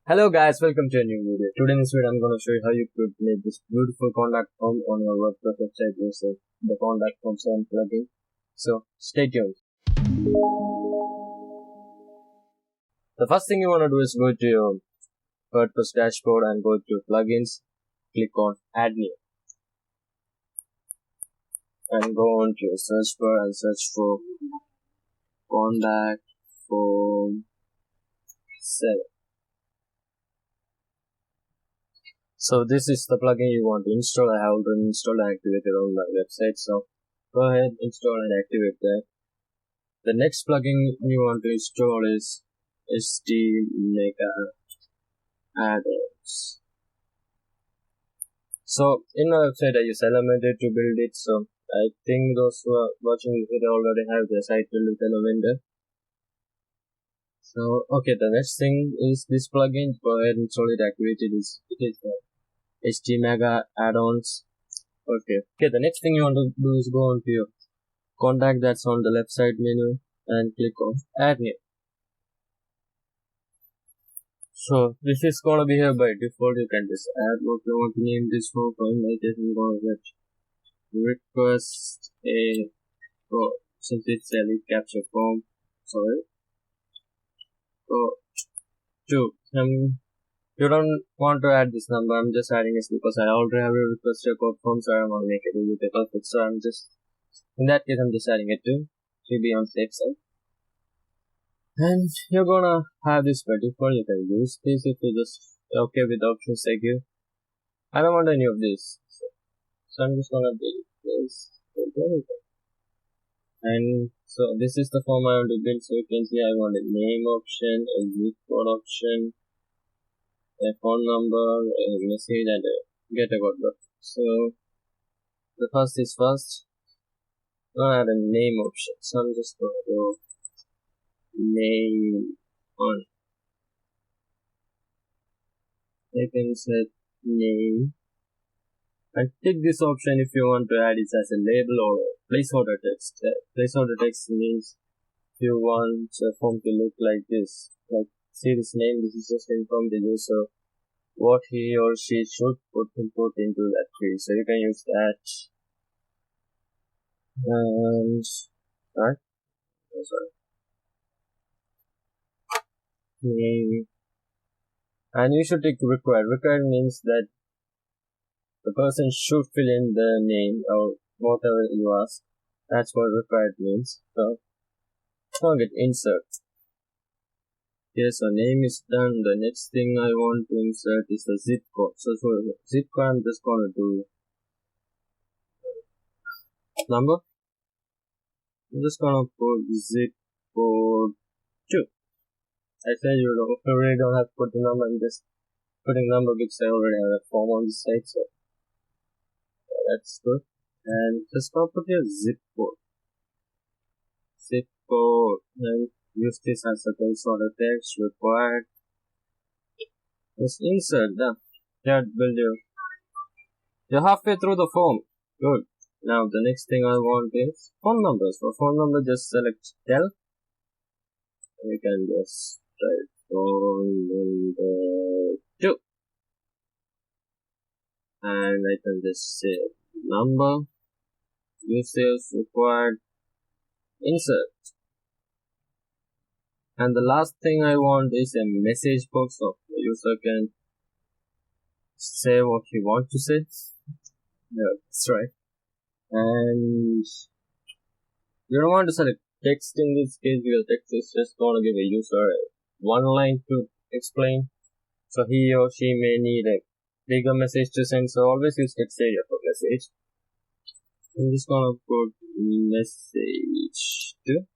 Hello guys, welcome to a new video. Today in this video I'm going to show you how you could make this beautiful contact form on your WordPress website using the contact form 7 plugin. So stay tuned. The first thing you want to do is go to your WordPress dashboard and go to plugins, click on add new and go on to your search bar and search for contact form 7. So this is the plugin you want to install. I have already installed and activated on my website. So go ahead, install and activate that. The next plugin you want to install is Mega Addons. So in my website I use Elementor to build it. So I think those who are watching this video already have their site built with Elementor. So okay, the next thing is this plugin. Go ahead and install it, activate it. It is the Mega Addons. Okay, the next thing you want to do is go on to your contact that's on the left side menu and click on add new. So this is gonna be here by default. You can just add what you want to name this form. For my case, I'm gonna get request a since it's a lead capture form. Sorry. So 2. You don't want to add this number. I'm just adding this because I already have a request record form, so I don't want to make it with a perfect. So I'm just, in that case, I'm just adding it to be on safe side. And you're gonna have this by default. You can use this if you're just okay with options like you. I don't want any of this. So I'm just gonna delete this. And so this is the form I want to build. So you can see I want a name option, a zip code option, a phone number, a message, and a get a code. So the first is first. I'm gonna add a name option. So I'm just gonna go name on. I can set name. And tick this option if you want to add it as a label or a placeholder text. Placeholder text means if you want a form to look like this, like see this name, this is just inform the user what he or she should input into that field. So you can use that. And name. And you should tick required. Required means that the person should fill in the name or whatever you ask. That's what required means. So target insert. Okay, so name is done. The next thing I want to insert is the zip code. So for zip code, I'm just gonna do number. I'm just gonna put zip code 2. I said you already don't have to put the number. I'm just putting number because I already have a form on the site. So that's good. And just gonna put your zip code. Zip code and use this as a placeholder text required. Just insert that. Build you're halfway through the form. Good. Now the next thing I want is phone numbers. For phone number, just select tel. We can just type phone number 2. And I can just say number, usage required, insert. And the last thing I want is a message box so the user can say what he wants to say. Yeah, that's right. And you don't want to select text in this case because text is just going to give a user one line to explain. So he or she may need a bigger message to send. So always use text area for message. I'm just going to put message to.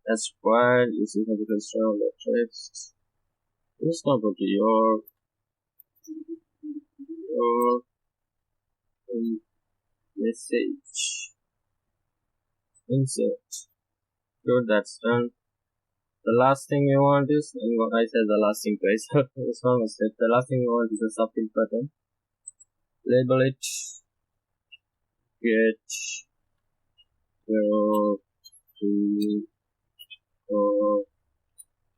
That's required. You see how to control the text. I'm just going to put your message. Insert. Good, that's done. The last thing you want is, I said the last thing twice. It's wrong step. The last thing you want is a submit button. Label it. Get your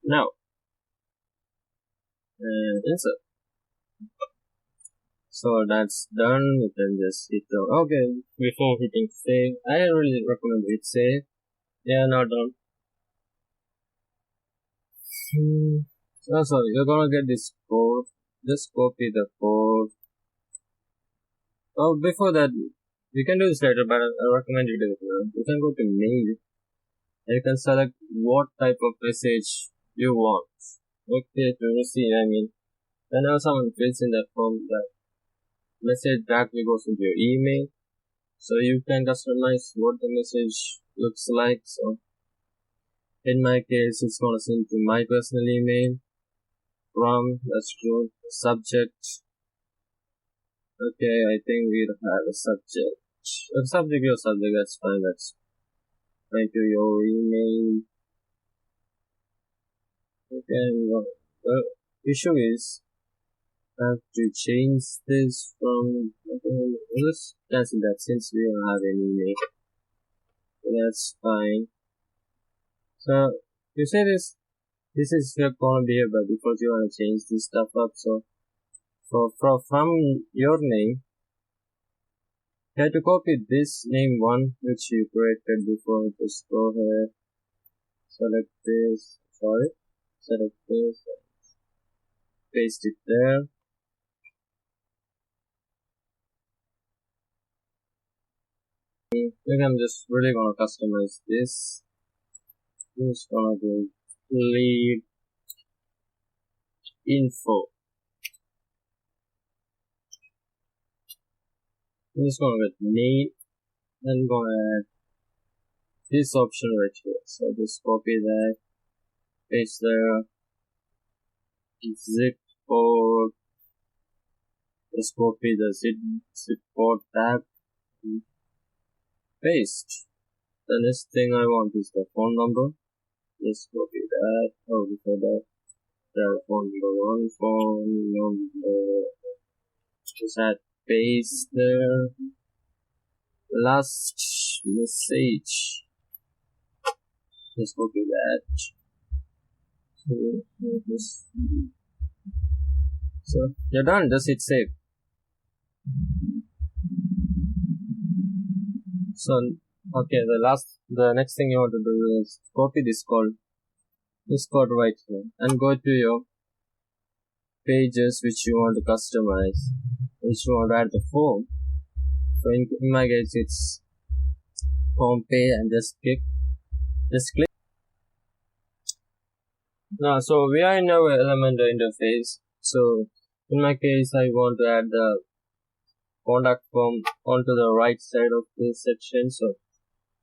now and insert. So that's done. You can just hit the okay before hitting save. I really recommend hit save. Yeah, not done. So you're gonna get this code. Just copy the code. Oh, before that, you can do this later, but I recommend you do it now. You can go to mail and you can select what type of message you want. Okay, to receive, I mean, whenever someone fills in that form, that message directly goes into your email. So you can customize what the message looks like. So in my case, it's gonna send to my personal email from that's true. Subject. Okay, I think we have a subject. A subject, your subject, that's fine. That's fine to your email. Okay, the issue is I have to change this from. Okay, let's cancel that since we don't have any email. That's fine. So you say this is gonna be here by default. You wanna change this stuff up. So from your name, you have to copy this name one which you created before. Just go ahead, select this. Sorry, select this, paste it there. Then I'm just really gonna customize this. Just gonna do lead info. I'm just gonna get name and gonna add this option right here. So just copy that, paste there, zip port, just copy the zip port tab, paste. The next thing I want is the phone number. Just copy that. Oh, before that, the phone number 1, phone number. Just add paste there. Last message. Just copy that. So you're done. Just hit save. So okay, the next thing you want to do is copy this code right here, and go to your pages which you want to customize, which you want to add the form. So in my case, it's home page, and just click. Now, so we are in our Elementor interface. So in my case, I want to add the contact form onto the right side of this section. So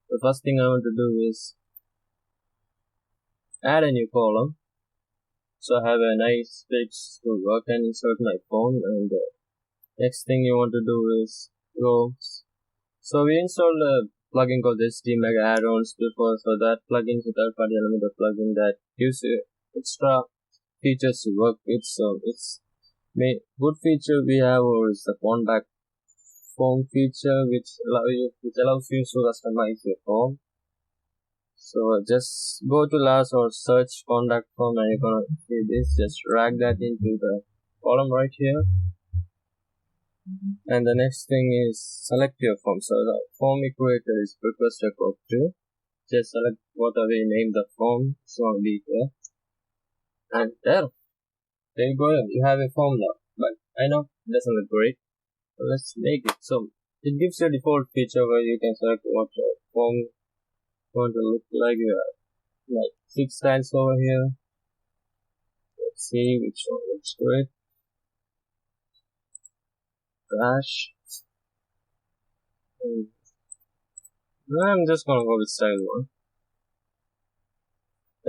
the first thing I want to do is add a new column. So I have a nice page to work and insert my form. And the next thing you want to do is go. So we installed a plugin called Mega Addons before. So that plugin is a third-party Elementor plugin that gives you extra features to work with. So it's good feature we have is the contact form feature, which allows you to customize your form. So just go to last or search contact form, and you're gonna see this. Just drag that into the column right here. And the next thing is select your form. So the form creator is request record 2. Just select whatever we name the form. So I'll be here. And there you go. You have a form now. But I know it doesn't look great. So let's make it. So it gives you a default feature where you can select what your form you want to look like. You have like 6 tiles over here. Let's see which one looks great. Trash. I'm just gonna go with style 1.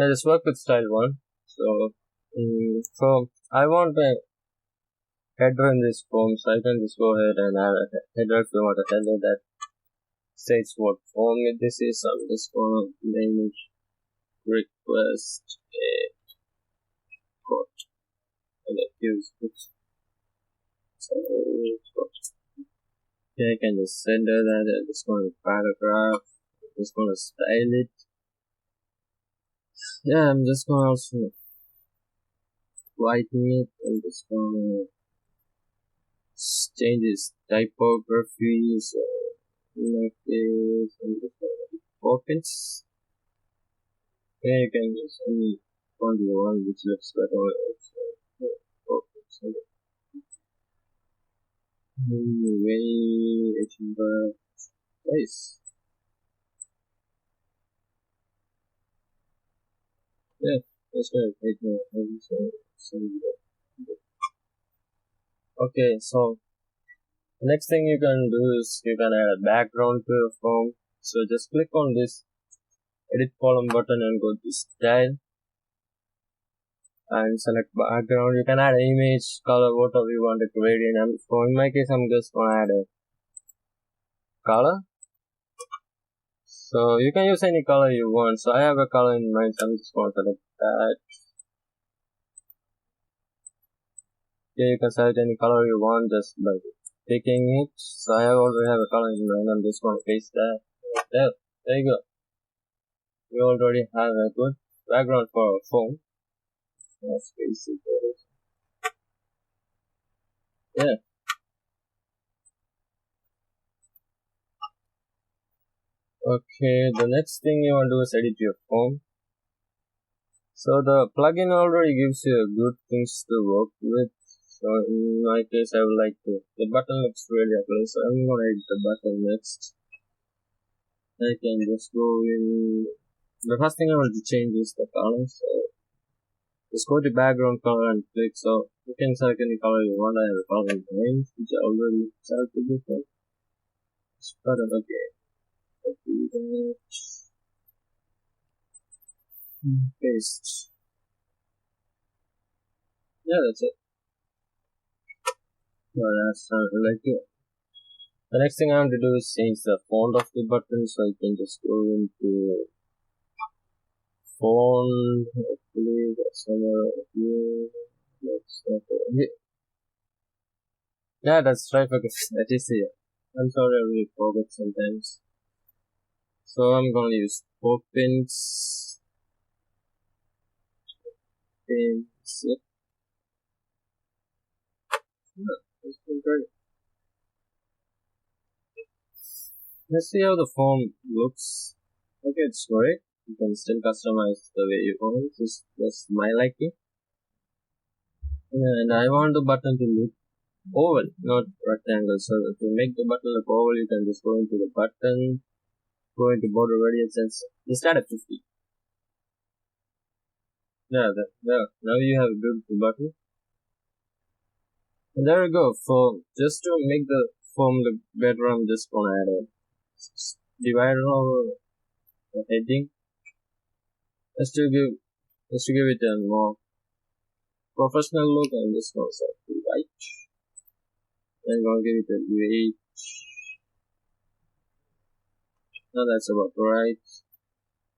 I just work with style 1. So I want a header in this form, so I can just go ahead and add a header if you want a header that states what form this is. I'm just gonna name it request a quote, and that gives it. So okay, I can just center that. I'm just gonna paragraph. I'm just gonna style it. Yeah, I'm just gonna also whiten it. I'm just gonna change its typography. So in my case, I'm just gonna do 4 pins. Yeah, you can use any font you want, which looks better. So, 4 pins. Okay. Very Edinburgh. Nice. Yeah, that's gonna take my time. So, okay, so the next thing you can do is you can add a background to your form. So just click on this edit column button and go to style and select background. You can add image, color, whatever you want to create in. So in my case, I'm just gonna add a color. So you can use any color you want. So I have a color in mind, so I'm just gonna select that. Okay, you can select any color you want just by picking it. So I already have a color in mind. I'm just gonna paste that. There you go. We already have a good background for our phone. Let's face it. Yeah. Okay, the next thing you want to do is edit your phone. So the plugin already gives you good things to work with. So in my case, I would like to. The button looks really ugly, so I'm gonna edit the button next. I can just go in. The first thing I want to change is the color. So just go to background color and click. So you can select any color you want. I have a color in mind, which I already selected before. Button, okay. Copy that. Paste. Yeah, that's it. Well, that's like it. The next thing I want to do is change the font of the button, so I can just go into font. Hopefully, that's somewhere here. That's not here. Yeah, that's right. Okay, that is here. I'm sorry, I really forget sometimes. So I'm gonna use 4 pins. Pins. Yeah, that's great. Let's see how the form looks. Okay, it's great. You can still customize the way you want. Just my liking. And I want the button to look oval, not rectangle. So to make the button look oval, you can just go into the button, go into border radius, and just add a 50. Yeah, there. Now you have a beautiful button. And there you go. For just to make the form look better, I'm just gonna add a divider over the heading, just to give it a more professional look. I'm just gonna set the white. I'm gonna give it a weight. Now that's about right.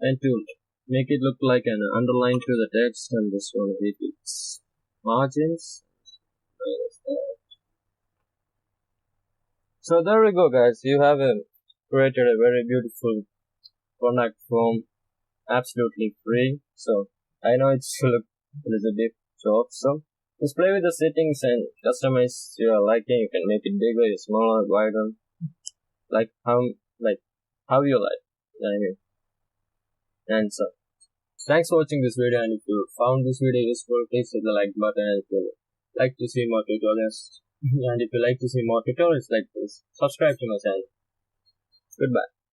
And to make it look like an underline to the text, I'm just gonna hit its margins. Minus that. So there we go, guys. You have created a very beautiful contact form, absolutely free. So I know it's look a little bit short, so just play with the settings and customize your liking. You can make it bigger, smaller, wider, like how you like. I mean, and so thanks for watching this video. And if you found this video useful, please hit the like button. And if you like to see more tutorials, and if you like to see more tutorials like this, subscribe to my channel. Goodbye.